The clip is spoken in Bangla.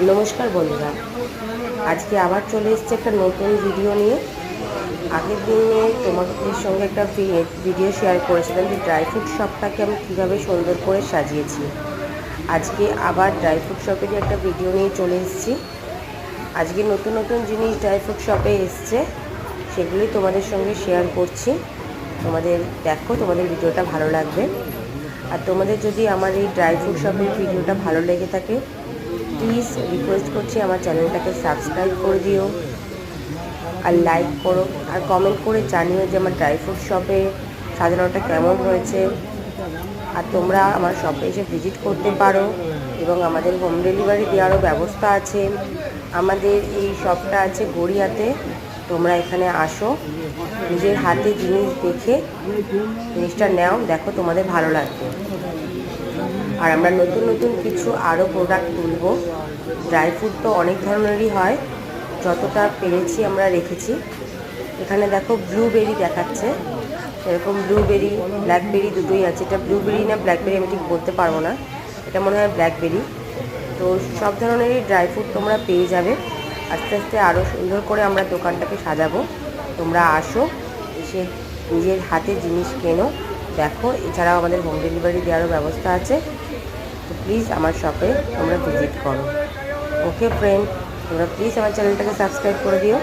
নমস্কার বন্ধুরা, আজকে আবার চলে এসেছে একটা নতুন ভিডিও নিয়ে। আগের দিনে তোমাদের সঙ্গে একটা ভিডিও শেয়ার করেছিলাম যে ড্রাই ফ্রুট শপটাকে আমি কীভাবে সুন্দর করে সাজিয়েছি। আজকে আবার ড্রাই ফ্রুট শপেরই একটা ভিডিও নিয়ে চলে এসেছি। আজকে নতুন নতুন জিনিস ড্রাই ফ্রুট শপে এসছে, সেগুলোই তোমাদের সঙ্গে শেয়ার করছি। তোমাদের ভিডিওটা ভালো লাগবে। আর তোমাদের যদি আমার এই ড্রাই ফ্রুট শপের ভিডিওটা ভালো লেগে থাকে, প্লিজ রিকোয়েস্ট করছি আমার চ্যানেলটাকে সাবস্ক্রাইব করে দিও, আর লাইক করো, আর কমেন্ট করে জানিও যে আমার ড্রাই ফ্রুট শপে সাজানোটা কেমন হয়েছে। আর তোমরা আমার শপে এসে ভিজিট করতে পারো, এবং আমাদের হোম ডেলিভারি দেওয়ারও ব্যবস্থা আছে। আমাদের এই শপটা আছে গড়িয়াতে। তোমরা এখানে আসো, নিজের হাতে জিনিস দেখে জিনিসটা নাও, দেখো তোমাদের ভালো লাগবে। আর আমরা নতুন নতুন কিছু আরও প্রোডাক্ট তুলব। ড্রাই ফ্রুট তো অনেক ধরনেরই হয়, যতটা পেরেছি আমরা রেখেছি। এখানে দেখো ব্লুবেরি দেখাচ্ছে, এরকম ব্লুবেরি ব্ল্যাকবেরি দুটোই আছে। এটা ব্লুবেরি না ব্ল্যাকবেরি আমি ঠিক বলতে পারবো না, এটা মনে হয় ব্ল্যাকবেরি। তো সব ধরনেরই ড্রাই ফ্রুট তোমরা পেয়ে যাবে। আস্তে আস্তে আরও সুন্দর করে আমরা দোকানটাকে সাজাবো। তোমরা আসো, এসে নিজের হাতে জিনিস কেনো, দেখো। এছাড়াও আমাদের হোম ডেলিভারি দেওয়ারও ব্যবস্থা আছে। তো প্লিজ আমার শপে তোমরা ভিজিট করো। ওকে ফ্রেন্ড, তোমরা প্লিজ আমার চ্যানেলটাকে সাবস্ক্রাইব করে দিও।